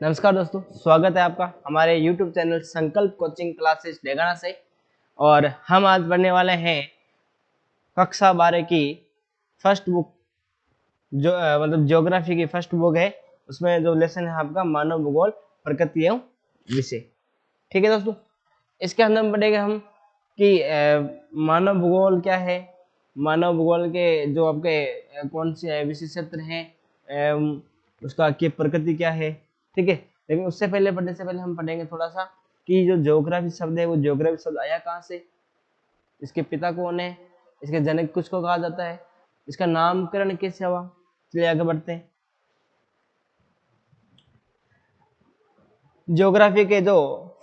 नमस्कार दोस्तों, स्वागत है आपका हमारे YouTube चैनल संकल्प कोचिंग क्लासेस डेगाना से। और हम आज पढ़ने वाले हैं कक्षा 12 की फर्स्ट बुक, जो मतलब ज्योग्राफी की फर्स्ट बुक है। उसमें जो लेसन है आपका मानव भूगोल प्रकृति एवं विषय। ठीक है दोस्तों, इसके अंदर हम पढ़ेंगे हम कि मानव भूगोल क्या है, मानव भूगोल के जो आपके कौन से विषय क्षेत्र हैं, उसका की प्रकृति क्या है। ठीक है, लेकिन उससे पहले पढ़ने से पहले हम पढ़ेंगे थोड़ा सा कि जो ज्योग्राफी शब्द है वो ज्योग्राफी शब्द आया कहाँ से, इसके पिता कौन है, इसके जनक किसको कहा जाता है, इसका नामकरण कैसे हुआ। चलिए आगे बढ़ते हैं। ज्योग्राफी के जो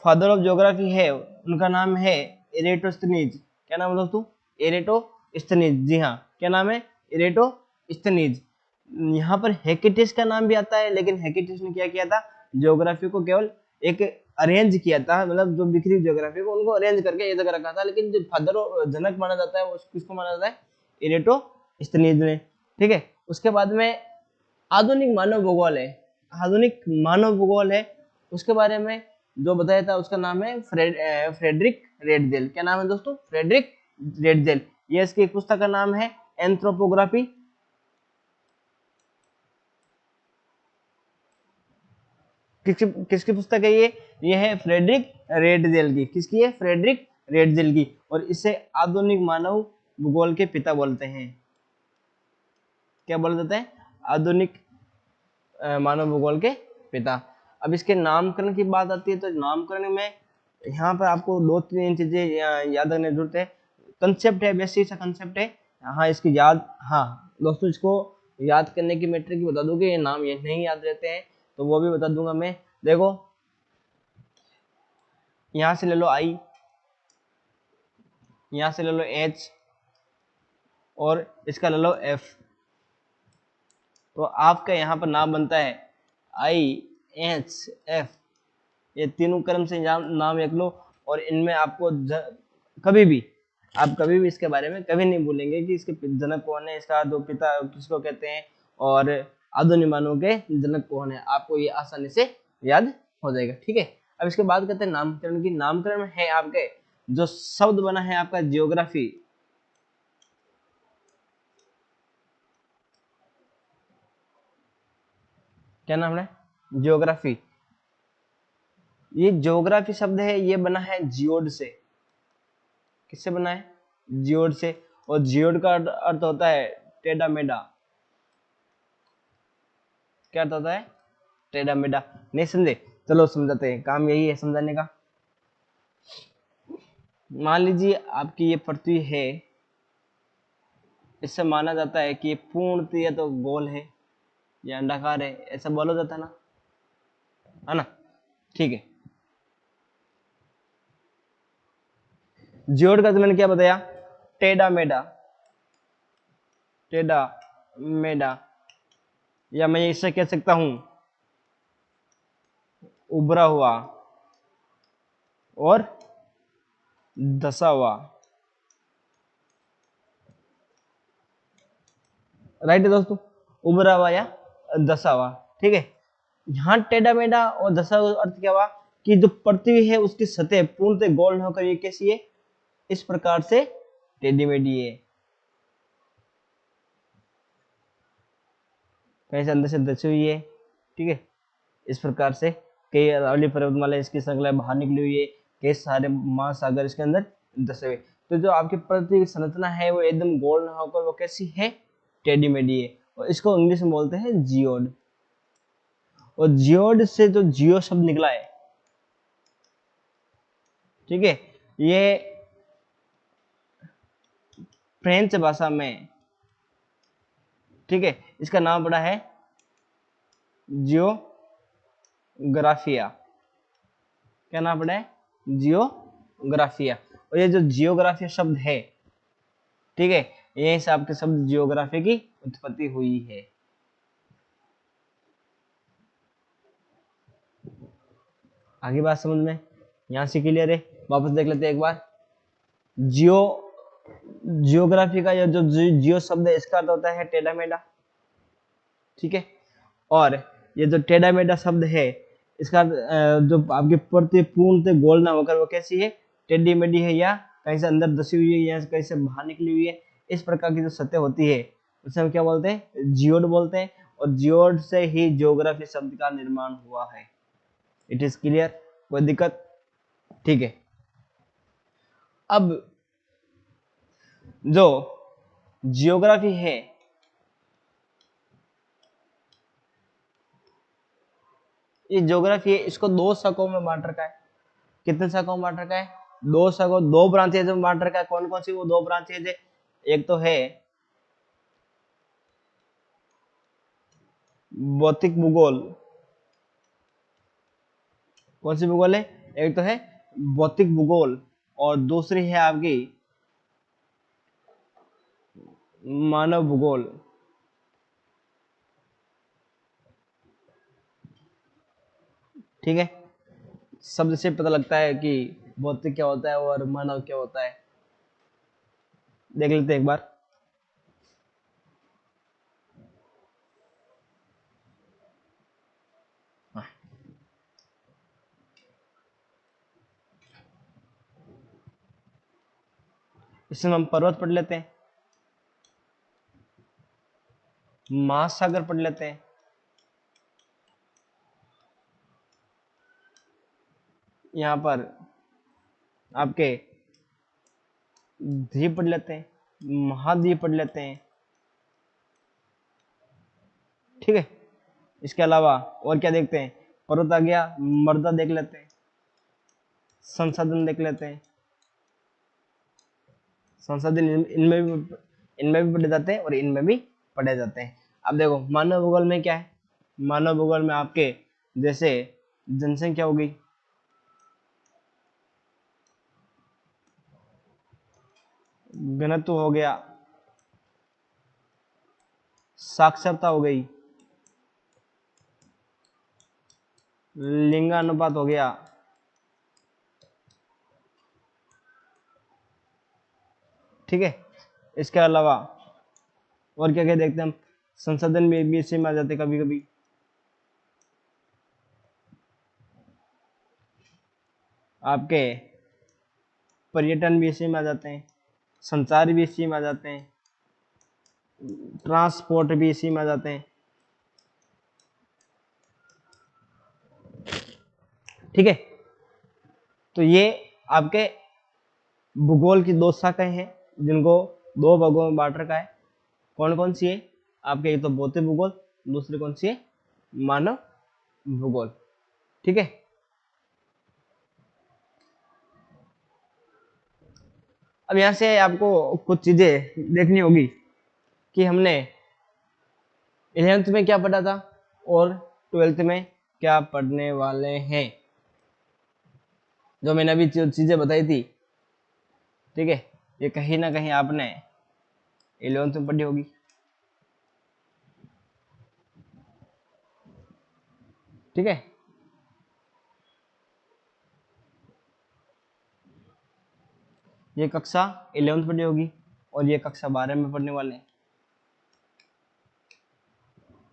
फादर ऑफ ज्योग्राफी है उनका नाम है एरेटोस्थनीज। क्या नाम है दोस्तों? एरेटोस्थनीज। जी हाँ, क्या नाम है? एरेटोस्थनीज। यहाँ पर हेकेटिस का नाम भी आता है, लेकिन हेकेटिस ने क्या किया था, ज्योग्राफी को केवल एक अरेंज किया था, मतलब जो बिखरी ज्योग्राफी को उनको अरेंज करके एक जगह रखा था। लेकिन जो फादर जनक माना जाता है वो किसको माना जाता है? एरेटोस्थनीज ने। ठीक है, उसके बाद में आधुनिक मानव भूगोल है, आधुनिक मानव भूगोल है, उसके बारे में जो बताया था उसका नाम है फ्रेडरिक रेडजेल। क्या नाम है दोस्तों? Friedrich Ratzel. ये इसकी एक पुस्तक का नाम है एंथ्रोपोग्राफी। किसकी पुस्तक है ये है फ्रेडरिक रेडजेल की। किसकी है? फ्रेडरिक रेडजेल की। और इसे आधुनिक मानव भूगोल के पिता बोलते हैं। क्या बोल देते हैं? आधुनिक मानव भूगोल के पिता। अब इसके नामकरण की बात आती है तो नामकरण में यहाँ पर आपको दो तीन चीजें याद रखने की जरूरत है। कंसेप्ट है, बेसिक सा कंसेप्ट है। हाँ, इसकी याद, हाँ दोस्तों, इसको याद करने की मेट्रिक की बता दूंगी। ये नाम ये नहीं याद रहते हैं तो वो भी बता दूंगा मैं। देखो, यहाँ से ले लो आई, यहाँ से ले लो एच, और इसका ले लो एफ। तो आपका यहाँ पर नाम बनता है आई एच एफ। ये तीनों क्रम से नाम लिख लो। और इनमें आपको कभी भी इसके बारे में कभी नहीं भूलेंगे कि इसके जनक कौन है, इसका जो पिता किसको कहते हैं, और आधुनिक मानव के जनक कौन है। आपको ये आसानी से याद हो जाएगा। ठीक है, अब इसके बाद कहते हैं नामकरण की। नामकरण में है आपके जो शब्द बना है आपका जियोग्राफी। क्या नाम है? जियोग्राफी। ये ज्योग्राफी शब्द है, ये बना है जियोड से। किससे बना है? जियोड से। और जियोड का अर्थ होता है टेढ़ा मेढ़ा। क्या अर्थ होता है? टेढ़ा मेढ़ा। नहीं समझे? चलो समझाते हैं, काम यही है समझाने का। मान लीजिए आपकी ये पृथ्वी है, इससे माना जाता है कि ये पूर्णतः या तो गोल है या अंडाकार है, ऐसा बोला जाता है ना? ठीक है, जियोड का तो मैंने क्या बताया? टेढ़ा मेढ़ा, टेढ़ा मेढ़ा। या मैं इससे कह सकता हूं उभरा हुआ और धसा हुआ। राइट है दोस्तों, उभरा हुआ या धसा हुआ। ठीक है, यहाँ टेढ़ा मेढ़ा और धसा हुआ अर्थ क्या हुआ कि जो पृथ्वी है उसकी सतह पूर्णतः गोल न होकर ये कैसी है? इस प्रकार से टेढ़ी मेढ़ी है, कहीं से अंदर से धसी हुई है। ठीक है, इस प्रकार से कई अरावली पर्वतमाला इसकी श्रृंखला बाहर निकली हुई है, कई सारे महासागर इसके अंदर धसे हुए। तो जो आपकी पृथ्वी की संरचना है वो एकदम गोल न होकर वो कैसी है? टेढ़ी मेढ़ी है। और इसको इंग्लिश में बोलते हैं जियोड। और जियोड से जो जियो शब्द निकला है, ठीक है, ये फ्रेंच भाषा में, ठीक है, इसका नाम पड़ा है जियोग्राफिया। क्या नाम पड़ा है? जियोग्राफिया। और ये जो जियोग्राफिया शब्द है, ठीक है, यही से आपके शब्द जियोग्राफी की उत्पत्ति हुई है। आगे बात समझ में? यहां से क्लियर है? वापस देख लेते हैं एक बार। जियो जियोग्राफी का जो जियो शब्द है इसका अर्थ होता है टेढ़ा मेढ़ा। ठीक है, और ये जो टेढ़ा मेढ़ा शब्द है इसका जो आपकी पृथ्वी पूर्णतः गोल ना होकर वो कैसी है, टेढ़ी मेढ़ी है, या कहीं से अंदर धसी हुई है, या कहीं से बाहर निकली हुई है, इस प्रकार की जो सतह होती है उसे हम क्या बोलते हैं, जियोड बोलते हैं। और जियोड से ही ज्योग्राफी शब्द का निर्माण हुआ है। इट इज क्लियर, कोई दिक्कत? ठीक है। अब जो जियोग्राफी है, ये ज्योग्राफी है, इसको दो शाखाओं में बांट रखा है। कितने शाखाओं में बांट रखा है? दो शाखाओं, दो ब्रांचेज में बांट रखा है। कौन कौन सी वो दो ब्रांचेज है? एक तो है भौतिक भूगोल। कौन सी भूगोल है? एक तो है भौतिक भूगोल और दूसरी है आपकी मानव भूगोल। ठीक है, शब्द से पता लगता है कि भौतिक क्या होता है और मानव क्या होता है। देख लेते हैं एक बार। इसमें हम पर्वत पढ़ लेते हैं, महासागर पढ़ लेते हैं, यहाँ पर आपके द्वीप पढ़ लेते हैं, महाद्वीप पढ़ लेते हैं। ठीक है, इसके अलावा और क्या देखते हैं? पर्वत आ गया, मृदा देख लेते हैं, संसाधन देख लेते हैं। संसाधन इनमें भी पढ़े जाते हैं और इनमें भी पढ़े जाते हैं। अब देखो मानव भूगोल में क्या है? मानव भूगोल में आपके जैसे जनसंख्या हो गई, घनत्व हो गया, साक्षरता हो गई, लिंगानुपात हो गया, ठीक है। इसके अलावा और क्या क्या देखते हैं हम? संसाधन भी इसी में आ जाते कभी कभी। आपके पर्यटन भी इसी में आ जाते हैं, संचार भी इसी में आ जाते हैं, ट्रांसपोर्ट भी इसी में आ जाते हैं। ठीक है, तो ये आपके भूगोल की दो शाखाएं हैं जिनको दो भागों में बांट रखा है। कौन कौन सी है आपके? एक तो भौतिक भूगोल, दूसरी कौन सी है? मानव भूगोल। ठीक है, अब यहां से आपको कुछ चीजें देखनी होगी कि हमने 11th में क्या पढ़ा था और 12th में क्या पढ़ने वाले हैं। जो मैंने अभी चीजें बताई थी, ठीक है, ये कहीं ना कहीं आपने 11th में पढ़ी होगी। ठीक है, ये कक्षा 11th पढ़ी होगी और ये कक्षा 12 में पढ़ने वाले हैं।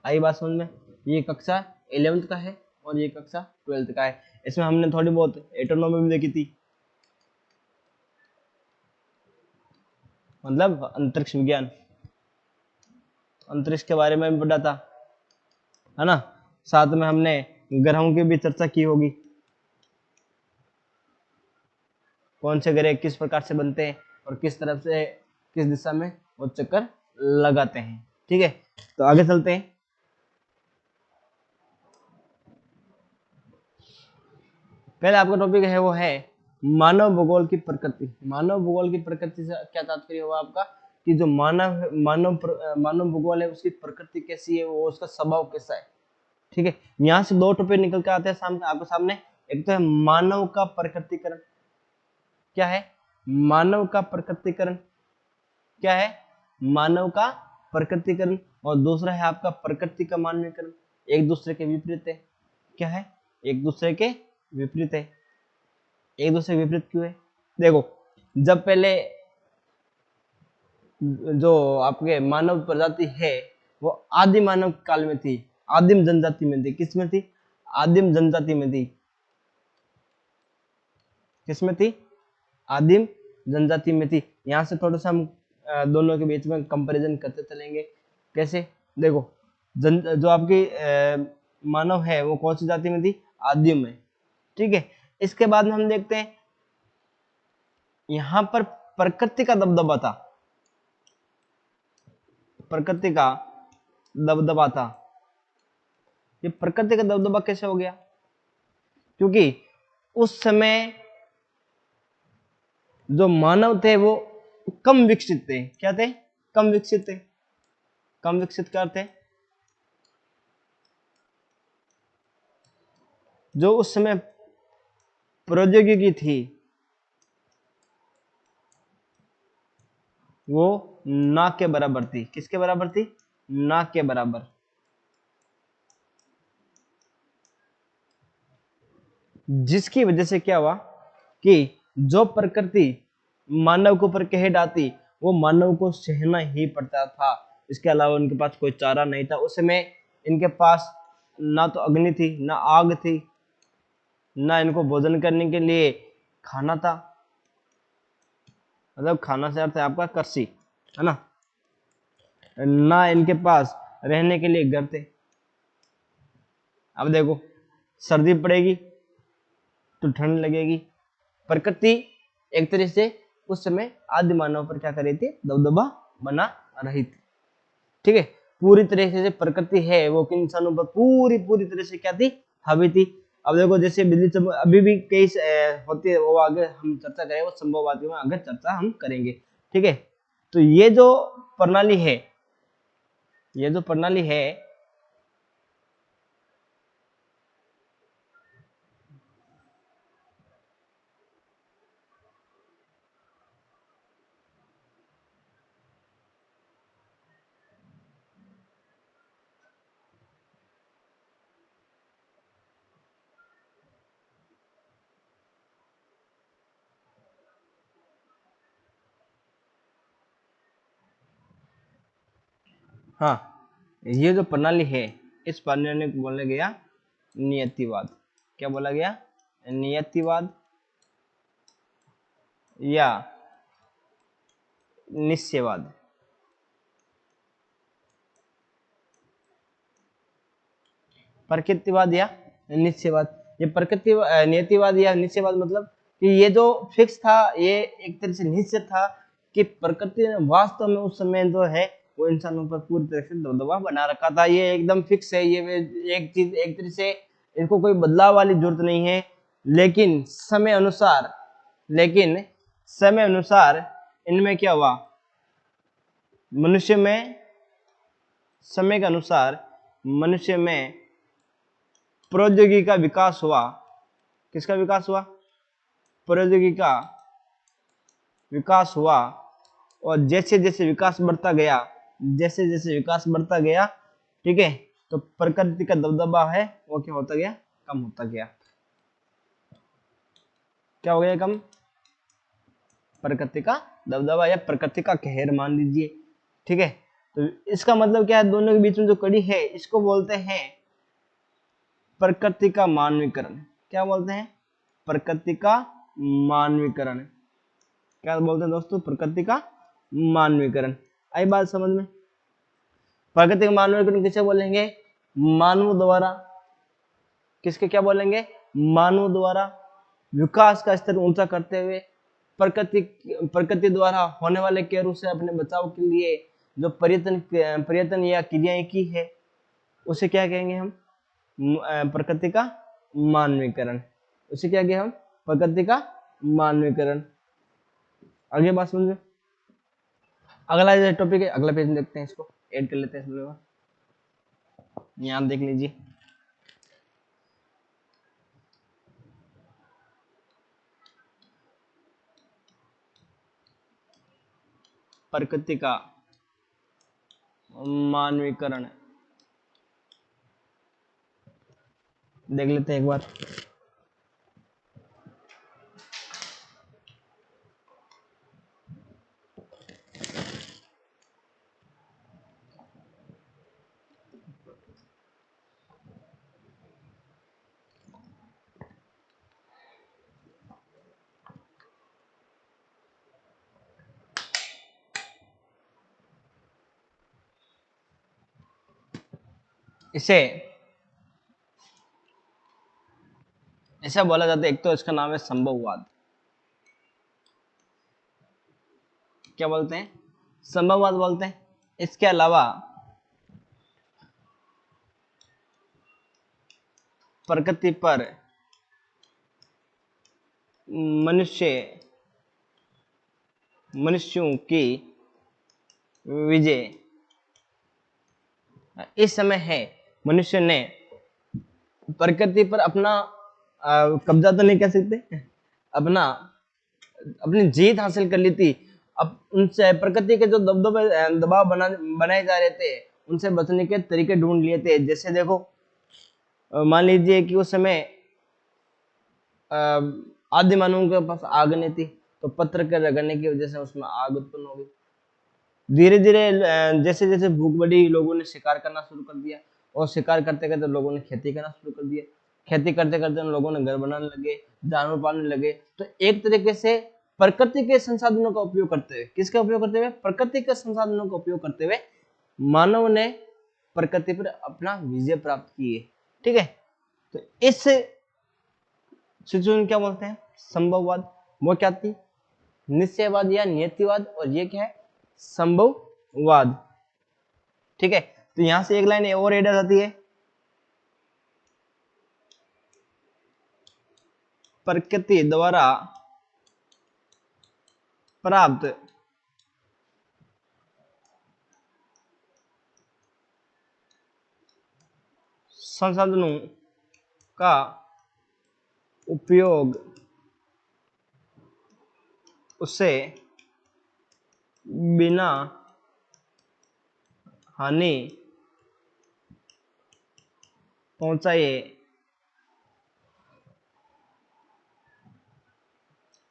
आई बात समझ में? ये कक्षा 11th का है और ये कक्षा 12th का है। इसमें हमने थोड़ी बहुत एटोनॉमी भी देखी थी, मतलब अंतरिक्ष विज्ञान, अंतरिक्ष के बारे में भी पढ़ा था, है ना। साथ में हमने ग्रहों की भी चर्चा की होगी, कौन से ग्रह किस प्रकार से बनते हैं और किस तरफ से, किस दिशा में वो चक्कर लगाते हैं। ठीक है, तो आगे चलते हैं। पहले आपका टॉपिक है वो है मानव भूगोल की प्रकृति। मानव भूगोल की प्रकृति से क्या तात्पर्य हुआ आपका? कि जो मानव भूगोल है उसकी प्रकृति कैसी है, वो उसका स्वभाव कैसा है। ठीक है, यहाँ से दो टॉपिक निकल के आते हैं सामने आपके सामने। एक तो है मानव का प्रकृतिकरण। क्या है? मानव का प्रकृतिकरण। क्या है? मानव का प्रकृतिकरण। और दूसरा है आपका प्रकृति का मानवीकरण। एक दूसरे के विपरीत है। क्या है? एक दूसरे के विपरीत है। एक दूसरे के विपरीत क्यों है? देखो, जब पहले जो आपके मानव प्रजाति है वो आदि मानव काल में थी, आदिम जनजाति में थी। किस में थी? आदिम जनजाति में थी। किसमें थी? आदिम जनजाति में थी। यहां से थोड़ा सा हम दोनों के बीच में कंपैरिजन करते चलेंगे। कैसे? देखो, जो आपकी मानव है वो कौन सी जाति में थी? आदिम में। ठीक है, इसके बाद में हम देखते हैं यहां पर प्रकृति का दबदबा था। प्रकृति का दबदबा था। ये प्रकृति का दबदबा कैसे हो गया? क्योंकि उस समय जो मानव थे वो कम विकसित थे। क्या थे? कम विकसित थे। कम विकसित क्या थे? जो उस समय प्रौद्योगिकी थी वो ना के बराबर थी। किसके बराबर थी? ना के बराबर। जिसकी वजह से क्या हुआ कि जो प्रकृति मानव के ऊपर कहर आती वो मानव को सहना ही पड़ता था। इसके अलावा उनके पास कोई चारा नहीं था। उस समय इनके पास ना तो अग्नि थी, ना आग थी, ना इनको भोजन करने के लिए खाना था। मतलब खाना से अर्थ है आपका कृषि, है ना। ना इनके पास रहने के लिए घर थे। अब देखो, सर्दी पड़ेगी तो ठंड लगेगी। प्रकृति एक तरह से उस समय आदि मानव पर क्या कर रही थी? दबदबा बना रही थी। ठीक है, पूरी तरह से प्रकृति है वो इंसानों पर पूरी पूरी तरह से क्या थी? हावी थी। अब देखो, जैसे बिजली अभी भी कई होती है, वो आगे हम चर्चा करेंगे, वो संभववादियों में आगे चर्चा हम करेंगे। ठीक है, तो ये जो प्रणाली है, ये जो प्रणाली है, हाँ, ये जो प्रणाली है इस प्रणाली को बोला गया नियतिवाद। क्या बोला गया? नियतिवाद या निश्चयवाद। प्रकृतिवाद या निश्चयवाद। ये प्रकृति नियतिवाद या निश्चयवाद मतलब कि ये जो फिक्स था, ये एक तरह से निश्चित था कि प्रकृति ने वास्तव में उस समय जो है वो इंसानों पर पूरी तरह से दबदबा बना रखा था। ये एकदम फिक्स है। ये एक चीज एक तरह से इनको कोई बदलाव वाली जरूरत नहीं है। लेकिन समय अनुसार, लेकिन समय अनुसार इनमें क्या हुआ? मनुष्य में, समय के अनुसार मनुष्य में प्रौद्योगिकी का विकास हुआ। किसका विकास हुआ? प्रौद्योगिकी का विकास हुआ। और जैसे जैसे विकास बढ़ता गया, जैसे जैसे विकास बढ़ता गया, ठीक है, तो प्रकृति का दबदबा है वो क्या होता गया? कम होता गया। क्या हो गया? कम। प्रकृति का दबदबा या प्रकृति का कहर मान लीजिए। ठीक है, तो इसका मतलब क्या है? दोनों के बीच में जो कड़ी है इसको बोलते हैं प्रकृति का मानवीकरण। क्या बोलते हैं? प्रकृति का मानवीकरण। क्या बोलते हैं दोस्तों? प्रकृति का मानवीकरण। आई बात समझ में? प्रकृति का मानवीकरण किसे बोलेंगे? मानव द्वारा। किसके क्या बोलेंगे? मानव द्वारा विकास का स्तर ऊंचा करते हुए प्रकृति द्वारा होने वाले केयरों से अपने बचाव के लिए जो पर्यटन या क्रियाएं की है उसे क्या कहेंगे हम? प्रकृति का मानवीकरण। उसे क्या कहेंगे हम? प्रकृति का मानवीकरण। आगे बात समझो। अगला जो टॉपिक है, अगला पेज में देखते हैं, इसको ऐड कर लेते हैं सब लोग। यहाँ देख लीजिए, प्रकृति का मानवीकरण देख लेते हैं एक बार। इसे ऐसा बोला जाता है, एक तो इसका नाम है संभववाद। क्या बोलते हैं? संभववाद बोलते हैं। इसके अलावा प्रकृति पर मनुष्य मनुष्यों की विजय इस समय है। मनुष्य ने प्रकृति पर अपना कब्जा तो नहीं कह सकते, अपना अपनी जीत हासिल कर ली थी। अब उनसे प्रकृति के जो दबदबे दबाव बनाए जा रहे थे, उनसे बचने के तरीके ढूंढ लिए थे। जैसे देखो, मान लीजिए कि उस समय आदि मानवों के पास आग नहीं थी, तो पत्थर के रगड़ने की वजह से उसमें आग उत्पन्न हो गई। धीरे धीरे जैसे जैसे भूख बढ़ी, लोगों ने शिकार करना शुरू कर दिया, और शिकार करते करते लोगों ने खेती करना शुरू कर दिया। खेती करते करते लोगों ने घर बनाने लगे, जानवर पालने लगे। तो एक तरीके से प्रकृति के संसाधनों का उपयोग करते हुए, किसका उपयोग करते हुए? प्रकृति के संसाधनों का उपयोग करते हुए मानव ने प्रकृति पर अपना विजय प्राप्त की है। ठीक है, तो इस सिचुएशन क्या बोलते हैं? संभववाद। वो क्या थी? निश्चयवाद या नियतिवाद, और ये क्या है? संभववाद। ठीक है, तो यहां से एक लाइन और ऐड आ जाती है, प्रकृति द्वारा प्राप्त संसाधनों का उपयोग उसे बिना हानि पहुंचाए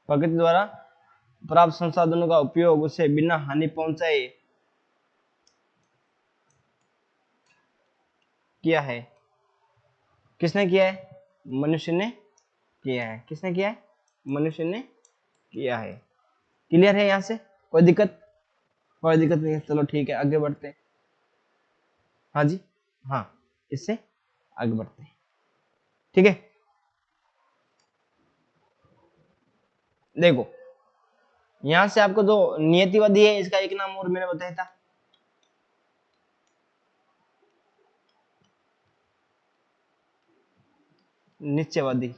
प्रकृति द्वारा प्राप्त संसाधनों का उपयोग उसे बिना हानि पहुंचाए किया है। किसने किया है? मनुष्य ने किया है। किसने किया है? मनुष्य ने किया है। क्लियर है? यहां से कोई दिक्कत? कोई दिक्कत नहीं है, चलो ठीक है, आगे बढ़ते हैं। हाँ जी, हाँ, इससे आगे बढ़ते हैं। ठीक है, देखो, यहां से आपको जो नियतिवादी है, इसका एक नाम और मैंने बताया था, निश्चयवादी।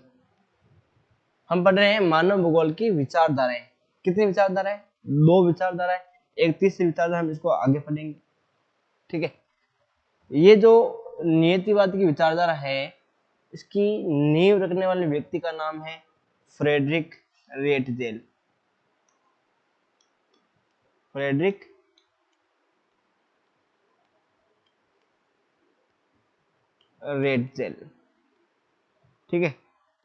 हम पढ़ रहे हैं मानव भूगोल की विचारधाराएं। कितनी विचारधाराएं? दो विचारधाराएं। एक तीसरी विचारधारा हम इसको आगे पढ़ेंगे। ठीक है, ये जो नियतिवाद की विचारधारा है, इसकी नींव रखने वाले व्यक्ति का नाम है फ्रेडरिक रेटजेल। Frederick Ratzel. ठीक है,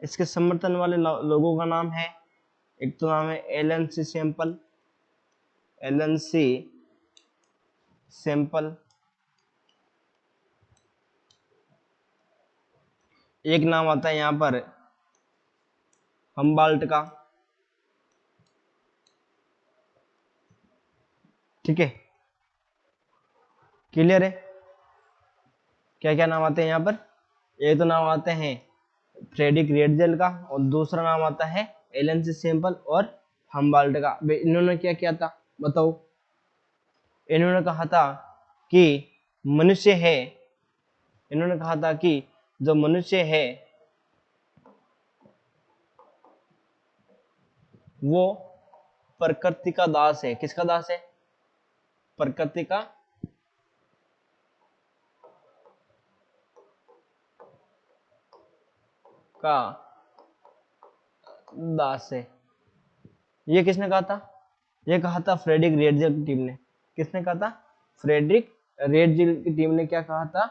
इसके समर्थन वाले लोगों का नाम है, एक तो नाम है एलन सी सैंपल, एलन सी सैंपल। एक नाम आता है यहां पर हम्बाल्ट का। ठीक है, क्लियर है? क्या क्या नाम आते हैं यहाँ पर? एक तो नाम आते हैं फ्रेडरिक रेटजेल का, और दूसरा नाम आता है एलन सी सैंपल और हम्बाल्ट का। इन्होंने क्या किया था बताओ? इन्होंने कहा था कि मनुष्य है, इन्होंने कहा था कि जो मनुष्य है वो प्रकृति का दास है। किसका दास है? प्रकृति का का दास है। ये किसने कहा था? ये कहा था फ्रेडरिक रेटजेल की टीम ने। किसने कहा था? फ्रेडरिक रेटजेल की टीम ने क्या कहा था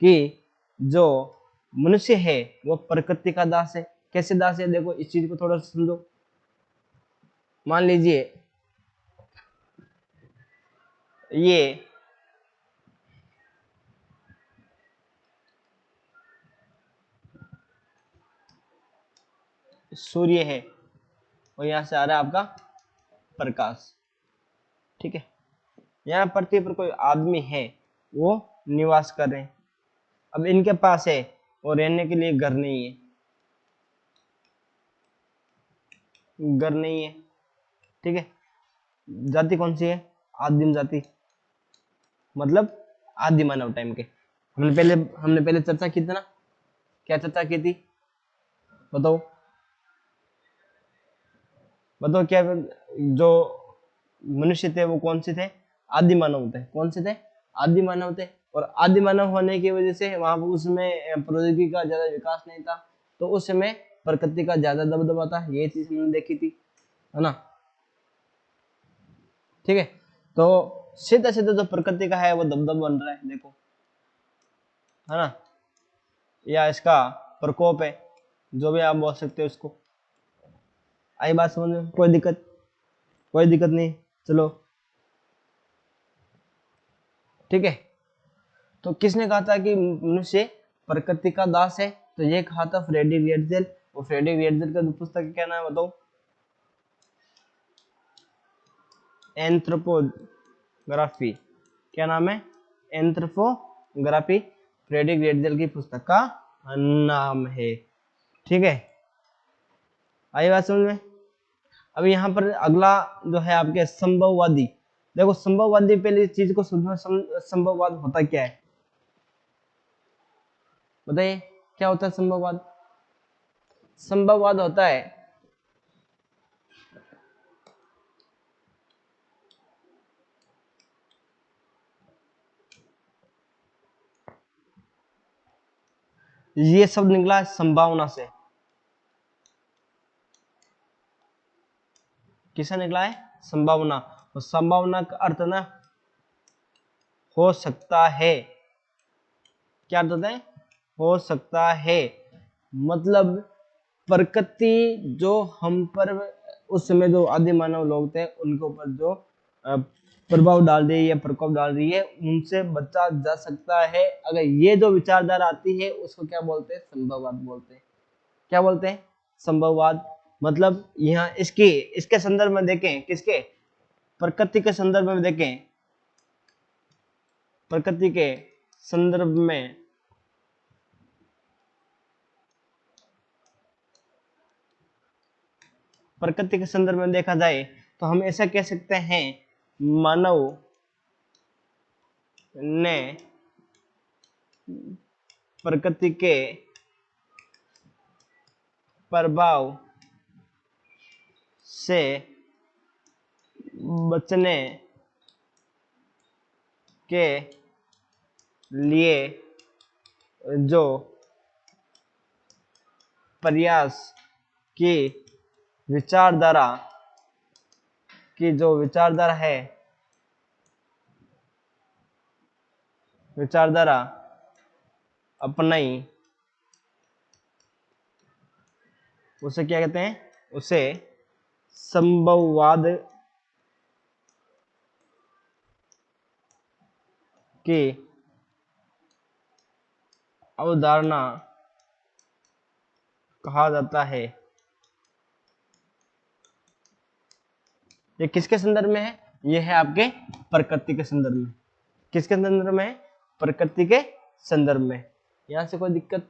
कि जो मनुष्य है वो प्रकृति का दास है। कैसे दास है? देखो, इस चीज को थोड़ा समझो। मान लीजिए ये सूर्य है, और यहां से आ रहा है आपका प्रकाश। ठीक है, यहाँ पृथ्वी पर कोई आदमी है, वो निवास कर रहे हैं। अब इनके पास है और रहने के लिए घर नहीं है, घर नहीं है, ठीक है। जाति कौन सी है? आदिम जाति, मतलब आदि मानव टाइम के। हमने पहले चर्चा की थी ना, क्या चर्चा की थी? बताओ बताओ, क्या जो मनुष्य थे वो कौन से थे? आदि मानव थे। कौन से थे? आदि मानव थे। और आदि मानव होने की वजह से वहां पर उसमें प्रौद्योगिकी का ज्यादा विकास नहीं था, तो उस समय प्रकृति का ज्यादा दबदबा था। ये चीज हमने देखी थी, है ना, ठीक है। तो सीधा सीधा जो प्रकृति का है वो दबदबा बन रहा है, देखो, है ना, या इसका प्रकोप है, जो भी आप बोल सकते हो उसको। आई बात समझ में? कोई दिक्कत नहीं, चलो, ठीक है। तो किसने कहा था कि मनुष्य प्रकृति का दास है? तो ये कहा था फ्रेडरिक हेर्ज़ेल। और फ्रेडरिक हेर्ज़ेल का पुस्तक का क्या नाम है बताओ? एंथ्रोपोग्राफी। क्या नाम है? एंथ्रोपोग्राफी, फ्रेडरिक हेर्ज़ेल की पुस्तक का नाम है, ठीक है। आई बात समझ में? अब यहाँ पर अगला जो है आपके संभववादी। देखो, संभववादी, पहले चीज को समझो, संभववाद होता क्या है बताइए? क्या होता है संभववाद? संभववाद होता है ये शब्द निकला है संभावना से। किससे निकला है? संभावना। और संभावना का अर्थ ना हो सकता है। क्या अर्थ होता है? हो सकता है, मतलब प्रकृति जो हम पर उस समय जो आदि मानव लोग थे उनके ऊपर जो प्रभाव डाल रही है या प्रकोप डाल रही है, उनसे बचा जा सकता है अगर ये जो विचारधारा आती है। उसको क्या बोलते हैं? संभववाद बोलते हैं। क्या बोलते हैं? संभववाद। मतलब यहाँ इसके संदर्भ में देखें, किसके? प्रकृति के संदर्भ में देखें, प्रकृति के संदर्भ में प्रकृति के संदर्भ में देखा जाए तो हम ऐसा कह सकते हैं, मानव ने प्रकृति के प्रभाव से बचने के लिए जो प्रयास की विचारधारा है, विचारधारा अपनाई, उसे क्या कहते हैं? उसे संभववाद की अवधारणा कहा जाता है। ये किसके संदर्भ में है? ये है आपके प्रकृति के संदर्भ में। किसके संदर्भ में है? प्रकृति के संदर्भ में। यहां से कोई दिक्कत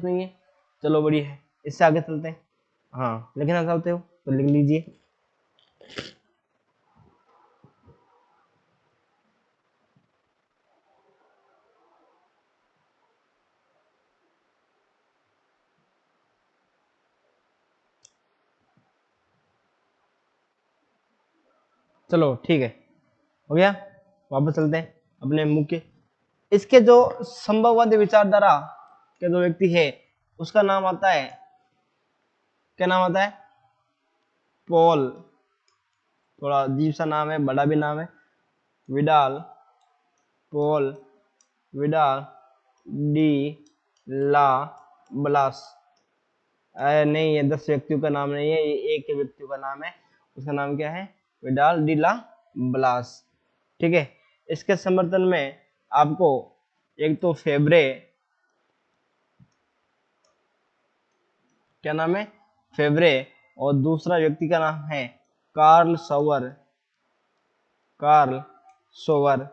नहीं है, चलो बढ़िया है, इससे आगे चलते हैं। हाँ, लिखना चाहते हो तो लिख लीजिए। चलो ठीक है, हो गया। वापस चलते हैं अपने मुख्य। इसके जो संभववादी विचारधारा के जो व्यक्ति है उसका नाम आता है, क्या नाम आता है? पॉल। थोड़ा अजीब सा नाम है, बड़ा भी नाम है, विडाल, पॉल विडाल डी ला ब्लास। नहीं, ये 10 व्यक्तियों का नाम नहीं है, ये एक व्यक्ति का नाम है। उसका नाम क्या है? विडाल डी ला ब्लास, ठीक है। इसके समर्थन में आपको एक तो फेब्रे, क्या नाम है? फेब्रे। और दूसरा व्यक्ति का नाम है कार्ल सोवर। Karl sober.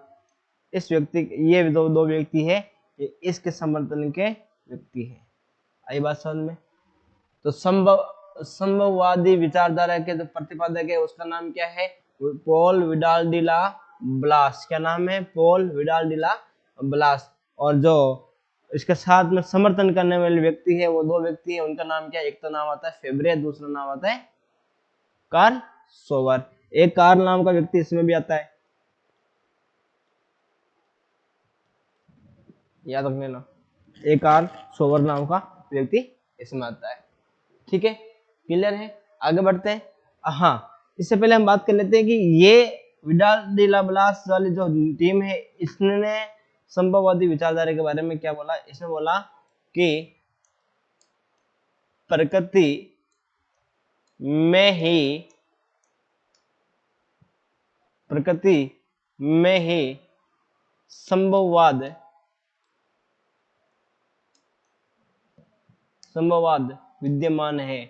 इस व्यक्ति, ये दो व्यक्ति है ये इसके समर्थन के व्यक्ति है। आई बात समझ में? तो संभववादी विचारधारा के जो प्रतिपादक है उसका नाम क्या है? पॉल विडाल डी ला ब्लास। क्या नाम है? पॉल विडाल डी ला ब्लास। और जो इसके साथ में समर्थन करने वाले व्यक्ति है वो दो व्यक्ति है, उनका नाम क्या है? एक तो नाम आता है फेब्रे, दूसरा नाम आता है कार्ल सोवर। एक कार्ल नाम का व्यक्ति इसमें भी आता है, याद रख लेना। एक कार्ल सोवर नाम का व्यक्ति इसमें आता है। ठीक है, क्लियर है? आगे बढ़ते हैं। हाँ, इससे पहले हम बात कर लेते हैं कि ये विडाल डी ला ब्लास वाली जो टीम है इसने संभववादी विचारधारा के बारे में क्या बोला? इसने बोला कि प्रकृति में ही संभववाद विद्यमान है।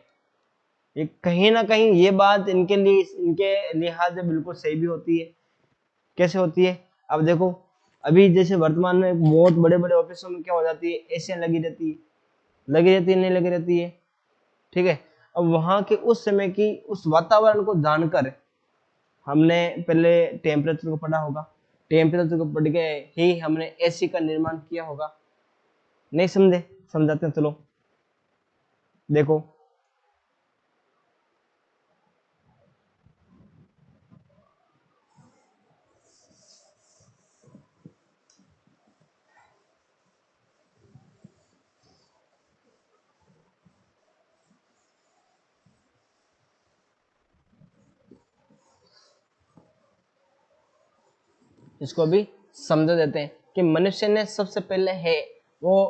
ये कहीं ना कहीं ये बात इनके लिहाज से बिल्कुल सही भी होती है। कैसे होती है? अब देखो, अभी जैसे वर्तमान में बहुत बड़े बड़े ऑफिसों में क्या हो जाती है? एसियां लगी रहती है, नहीं लगी रहती है। ठीक है, अब वहां के उस समय की उस वातावरण को जानकर हमने पहले टेम्परेचर को पढ़ा होगा, टेम्परेचर को पढ़ के ही हमने एसी का निर्माण किया होगा। नहीं समझे? समझाते हैं, चलो देखो। इसको भी समझा देते हैं कि मनुष्य ने सबसे पहले है वो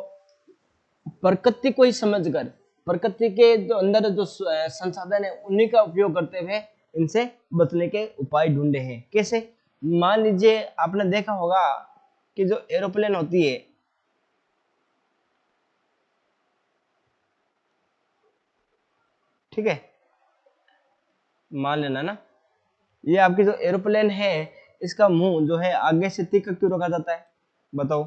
प्रकृति को ही समझकर, प्रकृति के जो अंदर जो संसाधन है उन्हीं का उपयोग करते हुए इनसे बचने के उपाय ढूंढे हैं। कैसे? मान लीजिए आपने देखा होगा कि जो एरोप्लेन होती है, ठीक है, मान लेना ना, ये आपकी जो एरोप्लेन है इसका मुंह जो है आगे से तीखा क्यों रखा जाता है? बताओ।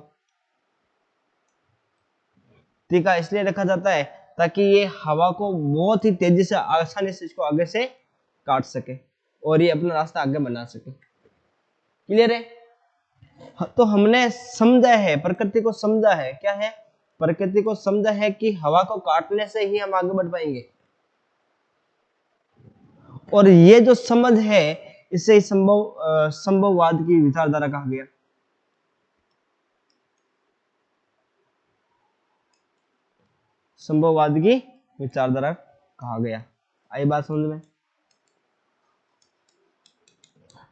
तीखा इसलिए रखा जाता है ताकि ये हवा को बहुत ही तेजी से आसानी से इसको आगे से काट सके और ये अपना रास्ता आगे बना सके। क्लियर है? तो हमने समझा है, प्रकृति को समझा है। क्या है? प्रकृति को समझा है कि हवा को काटने से ही हम आगे बढ़ पाएंगे। और ये जो समझ है इसे संभववाद की विचारधारा कहा गया। संभववाद की विचारधारा कहा गया। आई बात समझ में?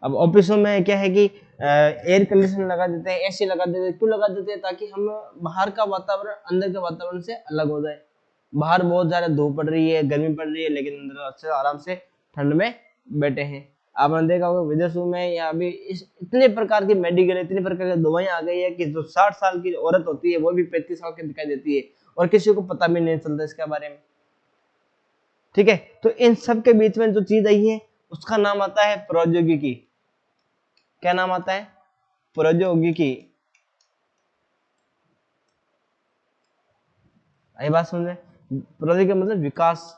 अब ऑफिसों में क्या है कि एयर कंडीशन लगा देते हैं, एसी लगा देते हैं। क्यों लगा देते हैं? ताकि हम बाहर का वातावरण अंदर के वातावरण से अलग हो जाए। बाहर बहुत ज्यादा धूप पड़ रही है, गर्मी पड़ रही है, लेकिन अंदर अच्छे आराम से ठंड में बैठे हैं। आपने देखा होगा विदेशों में या अभी इतने प्रकार की मेडिकल, इतनी प्रकार की दवाइयां आ गई है कि जो 60 साल की औरत होती है वो भी 35 साल की दिखाई देती है और किसी को पता भी नहीं चलता इसके बारे में। ठीक है, तो इन सब के बीच में जो चीज आई है उसका नाम आता है प्रौद्योगिकी। क्या नाम आता है? प्रौद्योगिकी। आई बात समझ में? प्रौद्योगिकी मतलब विकास,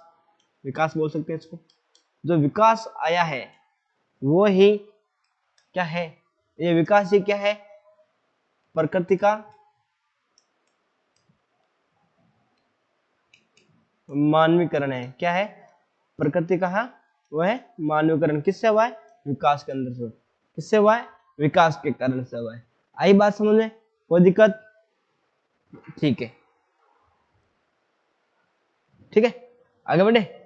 विकास बोल सकते हैं इसको। जो विकास आया है वो ही क्या है? ये विकास ही क्या है? प्रकृति का मानवीकरण है। क्या है? प्रकृति का है वो है मानवीकरण। किससे हुआ है? विकास के अंदर से। किससे हुआ है? विकास के कारण से हुआ है। आई बात समझ में? कोई दिक्कत? ठीक है, ठीक है, आगे बढ़े।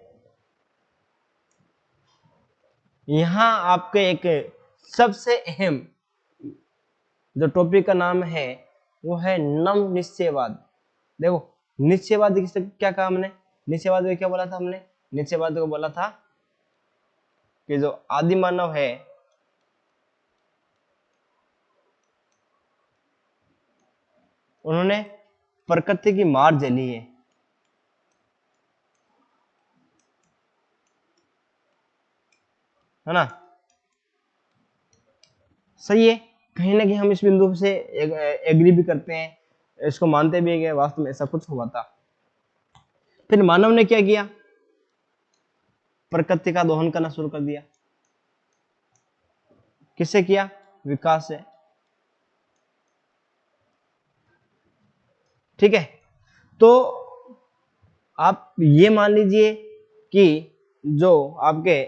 यहां आपके एक सबसे अहम जो टॉपिक का नाम है वो है नव निश्चयवाद। देखो, निश्चयवाद किससे क्या कहा हमने? निश्चयवाद में क्या बोला था हमने? निश्चयवाद को बोला था कि जो आदि मानव है उन्होंने प्रकृति की मार झेली है ना? सही है, कहीं ना कहीं हम इस बिंदु से एग्री भी करते हैं। इसको मानते भी है वास्तव में ऐसा कुछ हुआ था। फिर मानव ने क्या किया, प्रकृति का दोहन करना शुरू कर दिया। किससे किया, विकास से। ठीक है, तो आप ये मान लीजिए कि जो आपके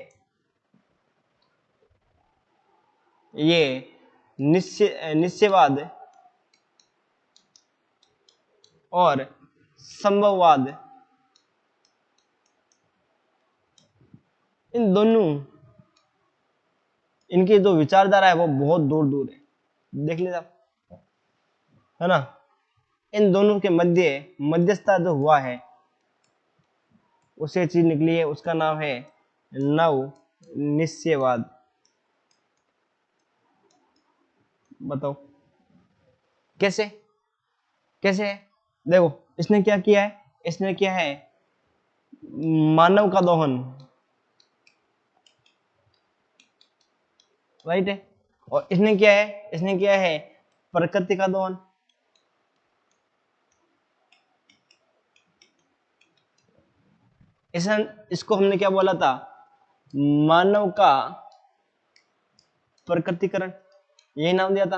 ये निश्चयवाद और संभववाद, इन दोनों, इनकी जो विचारधारा है वो बहुत दूर दूर है, देख लीजिए आप, है ना। इन दोनों के मध्यस्थता जो हुआ है उसे चीज निकली है, उसका नाम है नव निश्चयवाद। बताओ कैसे, कैसे है? देखो इसने क्या किया है, इसने किया है मानव का दोहन, राइट है। और इसने क्या है, इसने किया है प्रकृति का दोहन। इसको हमने क्या बोला था, मानव का प्रकृतिकरण, यही नाम दिया था।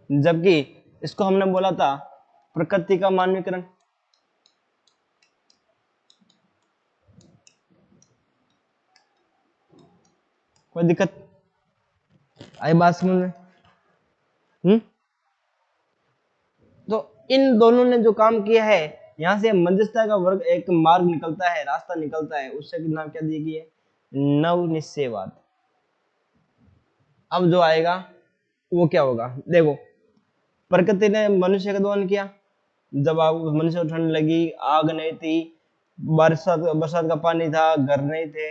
जबकि इसको हमने बोला था प्रकृति का मानवीकरण। कोई दिक्कत आई बात समझ में? तो इन दोनों ने जो काम किया है, यहां से मध्यस्थता का वर्ग एक मार्ग निकलता है, रास्ता निकलता है, उससे नाम क्या दी गई है, नव निश्चयवाद। अब जो आएगा वो क्या होगा, देखो प्रकृति ने मनुष्य का दोहन किया, जब आग मनुष्य को ठंड लगी, आग नहीं थी, बरसात बरसात का पानी था, घर नहीं थे,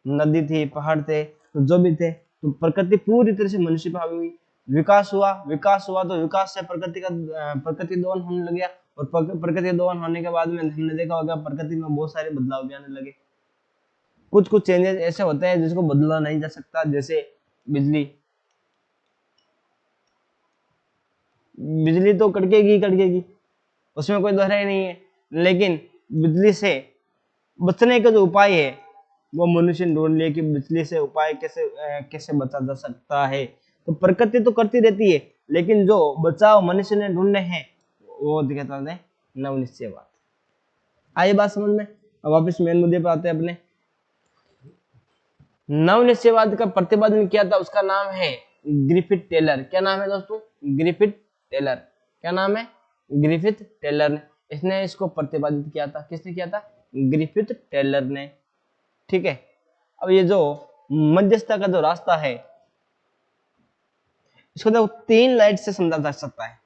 नदी थी, पहाड़ थे, तो जो भी थे, तो प्रकृति पूरी तरह से मनुष्य पे हावी हुई। विकास हुआ, विकास हुआ तो विकास से प्रकृति दोहन होने लग गया। और प्रकृति दोहन होने के बाद में हमने देखा होगा प्रकृति में बहुत सारे बदलाव भी आने लगे। कुछ कुछ चेंजेस ऐसे होते हैं जिसको बदला नहीं जा सकता, जैसे बिजली। बिजली तो कड़केगी कड़केगी, उसमें कोई दोहराई नहीं है, लेकिन बिजली से बचने का जो उपाय है वो मनुष्य ने ढूंढ लिया कि बिजली से उपाय कैसे बचा जा सकता है। तो प्रकृति तो करती रहती है, लेकिन जो बचाव मनुष्य ने ढूंढने हैं वो दिखाता है नव निश्चयवाद। आइए बात समझ में। अब वापिस मेन मुद्दे पर आते हैं अपने। नव निश्चयवाद का प्रतिपादन किया था, उसका नाम है ग्रिफिथ टेलर। क्या नाम है दोस्तों, ग्रिफिथ टेलर। क्या नाम है, ग्रिफिथ टेलर ने, इसने इसको प्रतिपादित किया था। किसने किया था, ग्रिफिथ टेलर ने। ठीक है, अब ये जो मध्यस्थता का जो रास्ता है, इसको देखो 3 लाइट से समझा जा सकता है।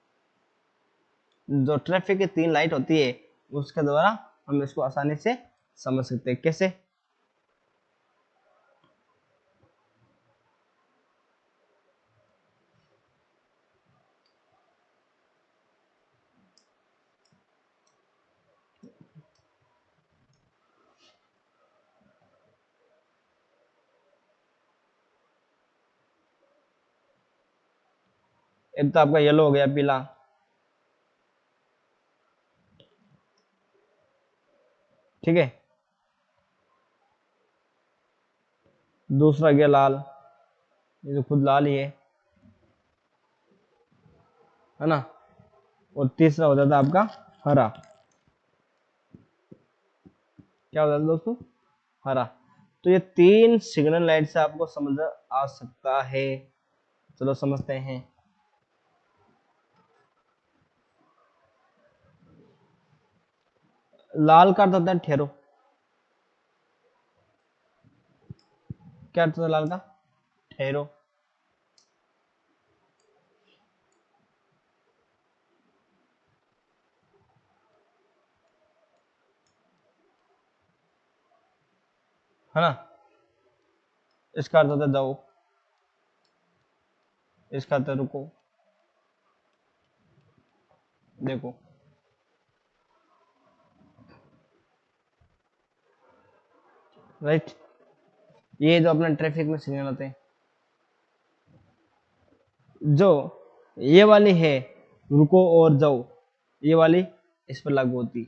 जो ट्रैफिक की 3 लाइट होती है उसके द्वारा हम इसको आसानी से समझ सकते हैं। कैसे, एक तो आपका येलो हो गया, पीला, ठीक है, दूसरा गया लाल, ये तो खुद लाल ही है ना। और तीसरा हो जाता है आपका हरा। क्या हो जाता है दोस्तों, हरा। तो ये 3 सिग्नल लाइट से आपको समझ आ सकता है। चलो समझते हैं। लाल का अर्थ होता है ठहरो। क्या अर्थ होता है लाल का, ठहरो। है ना, इसका अर्थ होता है जाओ, इसका अर्थ है रुको, देखो। राइट, ये जो अपना ट्रैफिक में सिग्नल होते हैं, जो ये वाली है रुको और जाओ, ये वाली इस पर लागू होती।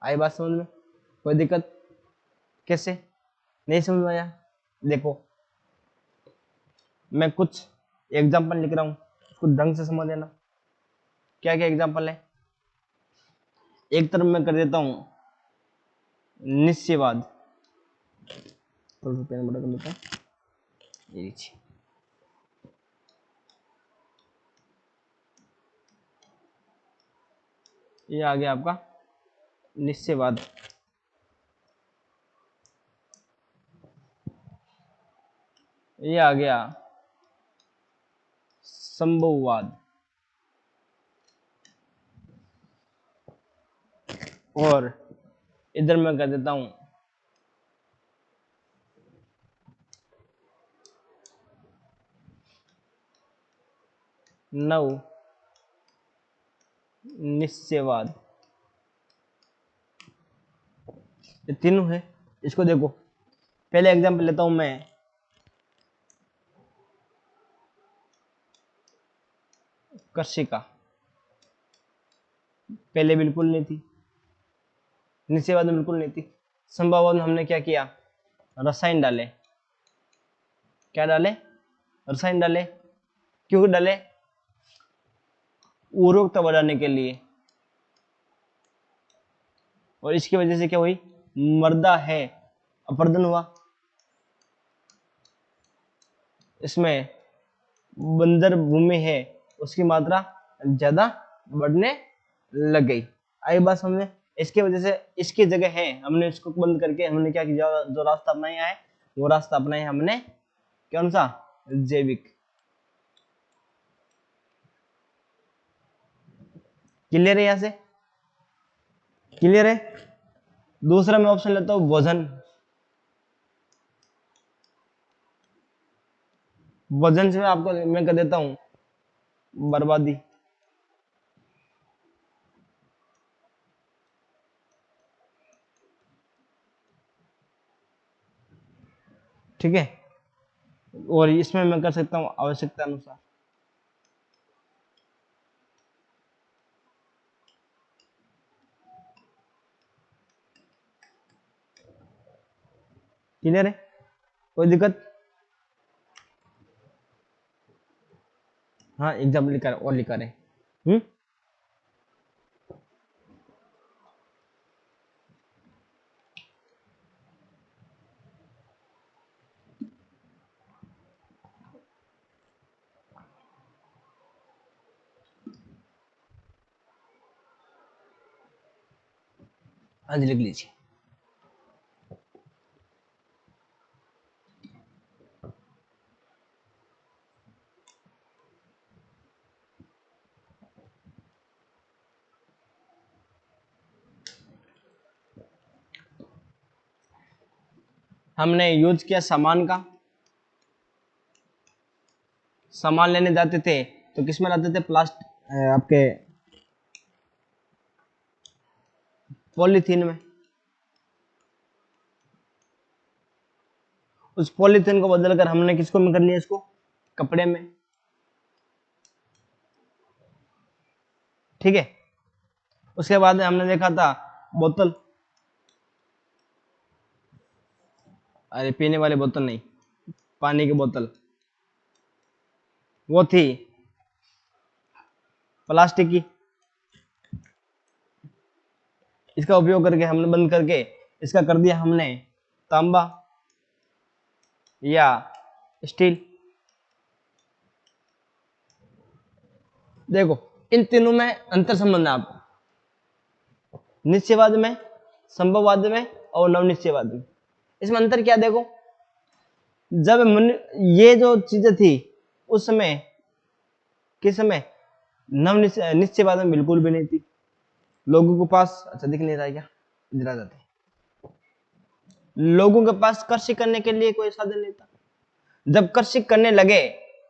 आई बात समझ में? कोई दिक्कत? कैसे? नहीं समझ में आया? देखो मैं कुछ एग्जाम्पल लिख रहा हूँ, कुछ ढंग से समझ लेना। क्या क्या एग्जाम्पल है? एक तरफ मैं कर देता हूँ निश्चयवाद, थोड़ा सा पेन बड़ा कर लेता हूँ, ये लीजिए। ये आ गया आपका निश्चयवाद। ये आ गया संभववाद। और इधर मैं कर देता हूं नव निश्चयवाद। ये तीनों है। इसको देखो, पहले एग्जांपल लेता हूं मैं। कर्षिका पहले बिल्कुल नहीं थी, निश्चयवाद में बिल्कुल नहीं थी। संभववाद में हमने क्या किया? रसायन डाले। क्या डाले? रसायन डाले। क्यों डाले? उर्वरकता बढ़ाने के लिए। और इसकी वजह से क्या हुई? मृदा है अपरदन हुआ, इसमें बंजर भूमि है उसकी मात्रा ज्यादा बढ़ने लग गई। आई बात समझ में? इसकी वजह से इसकी जगह है हमने इसको बंद करके हमने क्या किया? जो रास्ता अपनाया है वो रास्ता अपनाया हमने कौन सा? जैविक। क्लियर है? यहां से क्लियर है? दूसरा मैं ऑप्शन लेता हूं वजन। वजन से आपको मैं कर देता हूं बर्बादी। ठीक है? और इसमें मैं कर सकता हूं आवश्यकता अनुसार। क्लियर है? कोई दिक्कत? हाँ एग्जाम्पल लिखा और लिखा रहे। हाँ जी लिख लीजिए। हमने यूज किया सामान का। सामान लेने जाते थे तो किस में लाते थे? प्लास्टिक आपके पॉलीथीन में। उस पॉलीथीन को बदलकर हमने किसको में कर लिया? इसको कपड़े में। ठीक है? उसके बाद हमने देखा था बोतल। अरे पीने वाली बोतल नहीं, पानी की बोतल, वो थी प्लास्टिक की। इसका उपयोग करके हमने बंद करके इसका कर दिया हमने तांबा या स्टील। देखो इन तीनों में अंतर संबंध है आपको, निश्चयवाद में, संभववाद में और नवनिश्चयवाद में। इसमें अंतर क्या? देखो जब ये जो चीजें थी उस समय, किस समय? निश्चयवाद में बिल्कुल भी नहीं थी। लोगों के पास, अच्छा दिख नहीं रहा है क्या? इधर आ जाते हैं। लोगों के पास कृषि करने के लिए कोई साधन नहीं था। जब कृषि करने लगे,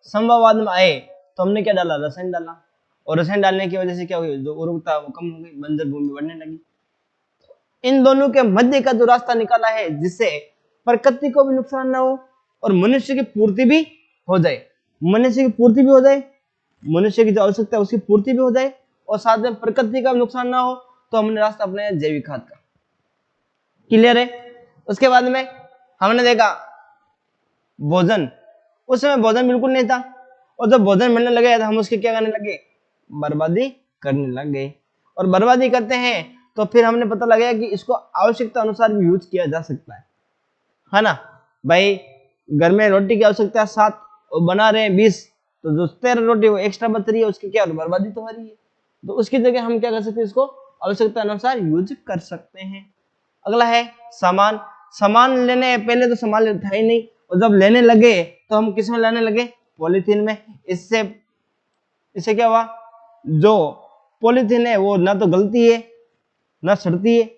संभववाद में आए, तो हमने क्या डाला? रसायन डाला। और रसायन डालने की वजह से क्या हुई? जो उर्वरकता वो कम हो गई, बंजर भूमि बढ़ने लगी। इन दोनों के मध्य का जो रास्ता निकाला है जिससे प्रकृति को भी नुकसान ना हो और मनुष्य की पूर्ति भी हो जाए। मनुष्य की पूर्ति भी हो जाए मनुष्य की जो आवश्यकता है उसकी पूर्ति भी हो जाए और साथ में प्रकृति का भी नुकसान ना हो, तो हमने रास्ता अपनाया जैविक खाद का। क्लियर है। उसके बाद में हमने देखा भोजन, उस समय भोजन बिल्कुल नहीं था, और जब भोजन मिलने लगे तो हम उसकी क्या करने लगे, बर्बादी करने लगे। और बर्बादी करते हैं तो फिर हमने पता लगाया कि इसको आवश्यकता अनुसार भी यूज किया जा सकता है ना। भाई घर में रोटी की आवश्यकता है 7 और बना रहे हैं 20, तो जो 13 रोटी वो एक्स्ट्रा बच रही है उसकी क्या बर्बादी तो हो रही है। तो उसकी जगह हम क्या कर सकते हैं, इसको आवश्यकता अनुसार यूज कर सकते हैं। अगला है सामान। सामान लेने पहले तो सामान था ही नहीं, और जब लेने लगे तो हम किस में लेने लगे, पॉलीथीन में। इससे इससे क्या हुआ, जो पॉलीथीन है वो ना तो गलती है, ना सड़ती है,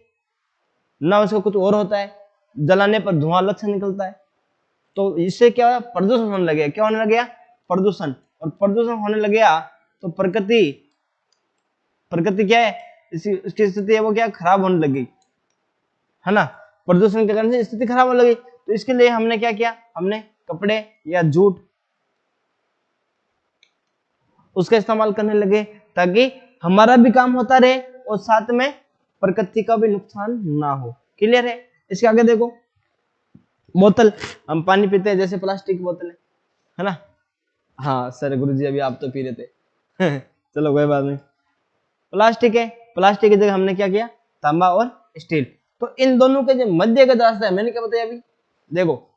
ना उसका कुछ और होता है, जलाने पर धुआं अलग से निकलता है। तो इससे क्या हुआ, प्रदूषण होने लगे। क्या होने लगे, प्रदूषण। और प्रदूषण होने लगे तो प्रकृति प्रकृति क्या है, इसकी स्थिति है वो क्या खराब होने लगी, है ना। प्रदूषण के कारण से स्थिति खराब होने लगी। तो इसके लिए हमने क्या किया, हमने कपड़े या जूट उसका इस्तेमाल करने लगे, ताकि हमारा भी काम होता रहे और साथ में प्रकृति का भी नुकसान ना हो। क्लियर है। इसके आगे देखो, बोतल, हम पानी पीते हैं जैसे प्लास्टिक की बोतल है ना। हाँ सर गुरुजी अभी आप तो पी रहे थे चलो कोई बात नहीं। प्लास्टिक है, प्लास्टिक की जगह हमने क्या किया, तांबा और स्टील। तो इन दोनों के जो मध्य का रास्ता है, मैंने क्या बताया अभी, देखो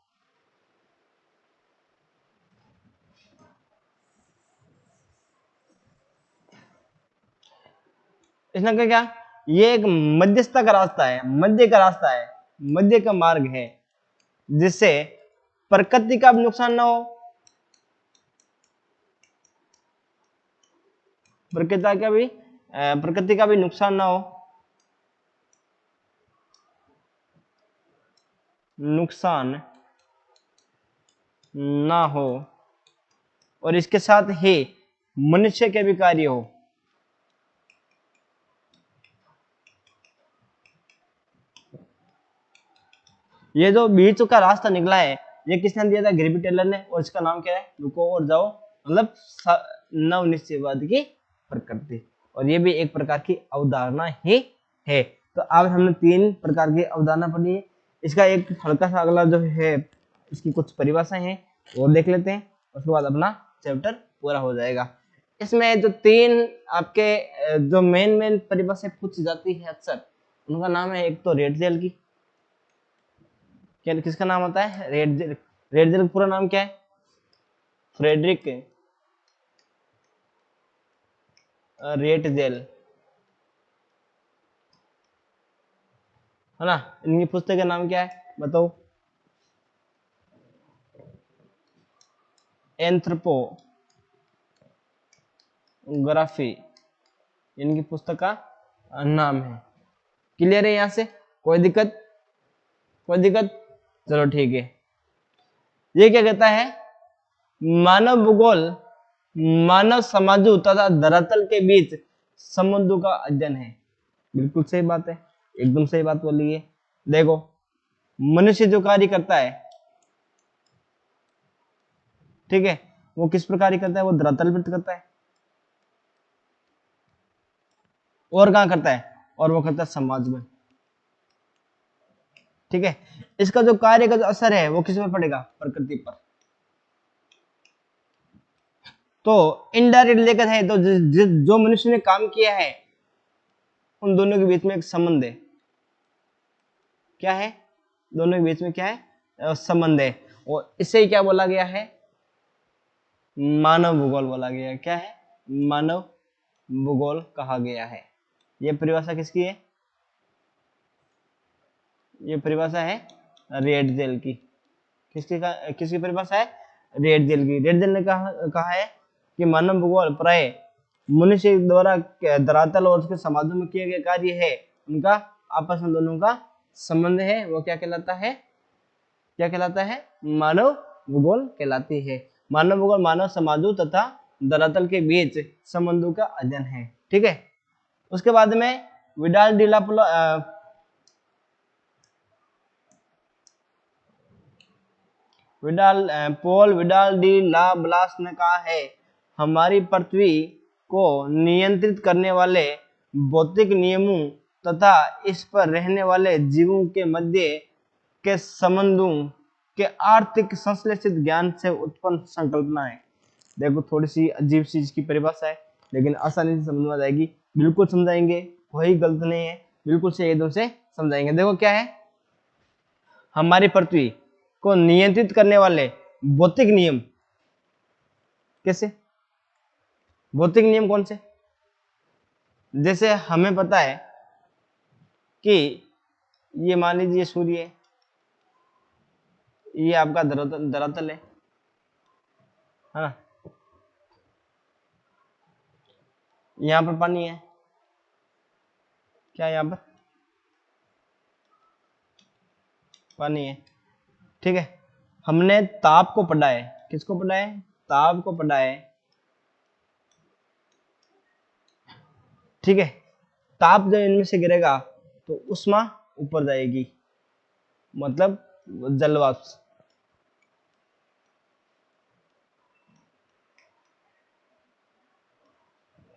इसने का क्या, ये एक मध्यस्थता का रास्ता है, मध्य का रास्ता है, मध्य का मार्ग है, जिससे प्रकृति का भी नुकसान ना हो, प्रकृति का भी नुकसान ना हो, नुकसान ना हो, और इसके साथ ही मनुष्य के भी कार्य हो। ये जो बीच का रास्ता निकला है, ये किसने दिया था, ग्रेवी टेलर ने। और इसका नाम क्या है, रुको और जाओ, मतलब नवनिश्चयवाद की प्रकृति। और ये भी एक प्रकार की अवधारणा ही है। तो आज हमने 3 प्रकार की अवधारणा पढ़ी है। इसका एक हल्का सा अगला जो है, इसकी कुछ परिभाषाएं हैं वो देख लेते हैं, उसके बाद अपना चैप्टर पूरा हो जाएगा। इसमें जो 3 आपके जो मेन परिभाषाएं पूछी जाती है अक्सर, उनका नाम है, एक तो रेड जेल की, क्या किसका नाम होता है, रेड जेल। रेड जेल का पूरा नाम क्या है, फ्रेडरिक रेड जेल, है ना। इनकी पुस्तक का नाम क्या है बताओ, एंथ्रोपोग्राफी इनकी पुस्तक का नाम है। क्लियर है यहां से, कोई दिक्कत, कोई दिक्कत, चलो ठीक है। ये क्या कहता है, मानव भूगोल मानव समाजों तथा धरातल के बीच संबंधों का अध्ययन है। बिल्कुल सही बात है, एकदम सही बात बोली है। देखो मनुष्य जो कार्य करता है, ठीक है, वो किस प्रकार करता है, वो धरातल पर करता है, और कहां करता है, और वो करता है समाज में। ठीक है, इसका जो कार्य का जो असर है वो किस में पड़ेगा, प्रकृति पर। तो इनडायरेक्ट लेकर है तो जो मनुष्य ने काम किया है उन दोनों के बीच में एक संबंध है। क्या है, दोनों के बीच में क्या है, संबंध है। और इसे क्या बोला गया है, मानव भूगोल बोला गया है। क्या है, मानव भूगोल कहा गया है। यह परिभाषा किसकी है, ये परिभाषा है रेड जेल की। किसकी परिभाषा है, रेड जेल की। रेड जेल ने कहा है कि मानव भूगोल प्राय मनुष्य द्वारा धरातल और उसके समाजों में किए गए कार्य है, उनका आपस में दोनों का संबंध है, वो क्या कहलाता है, क्या कहलाता है, मानव भूगोल कहलाती है। मानव भूगोल मानव समाजों तथा धरातल के बीच संबंधों का अध्ययन है। ठीक है। उसके बाद में विडाल डिला पॉल विडाल डी ला ब्लास ने कहा है, हमारी पृथ्वी को नियंत्रित करने वाले भौतिक नियमों तथा इस पर रहने वाले जीवों के मध्य के संबंधों के आर्थिक संश्लेषित ज्ञान से उत्पन्न संकल्पना है। देखो थोड़ी सी अजीब सी इसकी परिभाषा है, लेकिन आसानी से समझ में आ जाएगी। बिल्कुल समझाएंगे, कोई गलत नहीं है, बिल्कुल से एकदम से समझाएंगे। देखो क्या है, हमारी पृथ्वी को नियंत्रित करने वाले भौतिक नियम। कैसे भौतिक नियम? कौन से? जैसे हमें पता है कि ये मान लीजिए सूर्य है, ये आपका धरातल है ना, यहाँ पर पानी है, क्या यहाँ पर पानी है, ठीक है। हमने ताप को पढ़ा है, किसको पढ़ा है? ताप को पढ़ा है, ठीक है। ताप जब इनमें से गिरेगा तो उष्मा ऊपर जाएगी, मतलब जलवाष्प,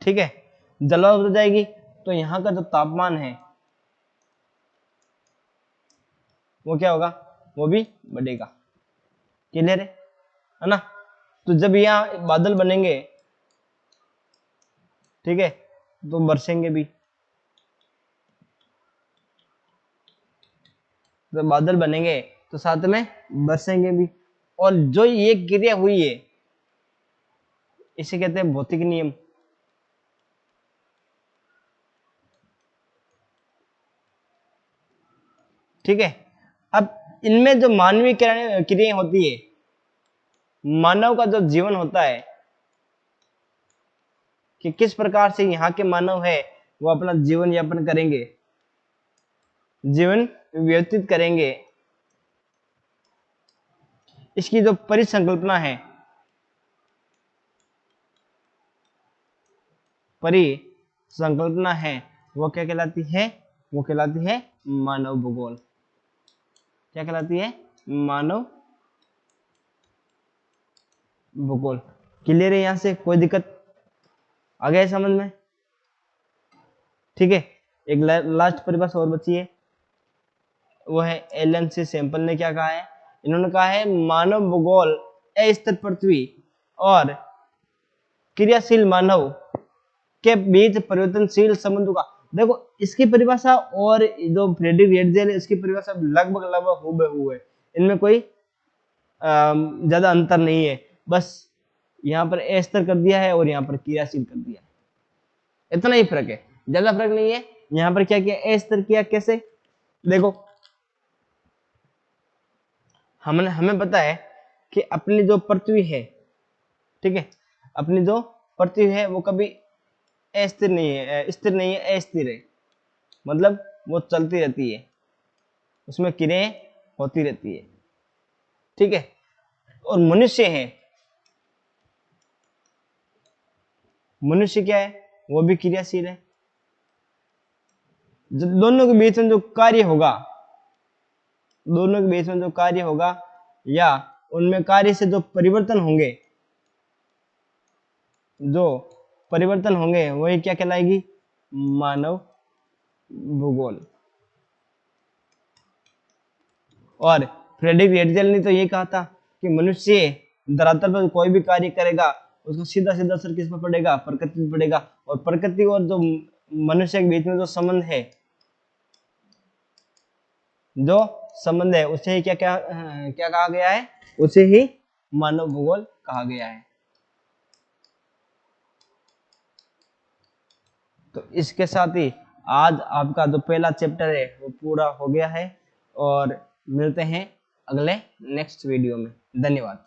ठीक है। जलवाष्प ऊपर जाएगी तो यहाँ का जो तापमान है वो क्या होगा? वो भी बढ़ेगा। क्लियर है ना? तो जब यहाँ बादल बनेंगे, ठीक है, तो बरसेंगे भी। जब बादल बनेंगे तो साथ में बरसेंगे भी। और जो ये क्रिया हुई है इसे कहते हैं भौतिक नियम। ठीक है। अब इनमें जो मानवीय क्रियाएं होती है, मानव का जो जीवन होता है कि किस प्रकार से यहाँ के मानव है वो अपना जीवन यापन करेंगे, जीवन व्यतीत करेंगे, इसकी जो परिसंकल्पना है, परिसंकल्पना है, वो क्या कहलाती है? वो कहलाती है मानव भूगोल। क्या कहलाती है? मानव भूगोल। क्लियर है? यहां से कोई दिक्कत आ गया समझ में? ठीक है। एक लास्ट परिभाषा और बची है, वो है एलन सी सैंपल ने क्या कहा है? इन्होंने कहा है मानव भूगोल अस्थिर पृथ्वी और क्रियाशील मानव के बीच परिवर्तनशील संबंधों का। देखो इसकी परिभाषा और जो फ्रेडरिक रेटजेल है इसकी परिभाषा लगभग हूबहू है, इनमें कोई ज्यादा अंतर नहीं है, बस यहाँ पर अस्थिर कर दिया है और यहाँ पर क्रियाशील कर दिया है, इतना ही फर्क है, ज्यादा फर्क नहीं है। यहाँ पर क्या किया? अस्थिर किया। कैसे? देखो हमें पता है कि अपनी जो पृथ्वी है, ठीक है, अपनी जो पृथ्वी है वो कभी अस्थिर नहीं है, स्थिर नहीं है, अस्थिर है, मतलब वो चलती रहती है, उसमें क्रियाएं होती रहती है, ठीक है। और मनुष्य है, मनुष्य क्या है? वो भी क्रियाशील है। दोनों के बीच में जो कार्य होगा, दोनों के बीच में जो कार्य होगा या उनमें कार्य से जो परिवर्तन होंगे, जो परिवर्तन होंगे वही क्या कहलाएगी? मानव भूगोल। और फ्रेडरिक रेटजेल ने तो ये कहा था कि मनुष्य धरातल पर कोई भी कार्य करेगा उसका सीधा सीधा असर किस पर पड़ेगा? प्रकृति पर पड़ेगा। और प्रकृति और जो मनुष्य के बीच में जो संबंध है, जो संबंध है उसे ही क्या क्या क्या कहा गया है? उसे ही मानव भूगोल कहा गया है। तो इसके साथ ही आज आपका जो पहला चैप्टर है वो पूरा हो गया है और मिलते हैं अगले नेक्स्ट वीडियो में। धन्यवाद।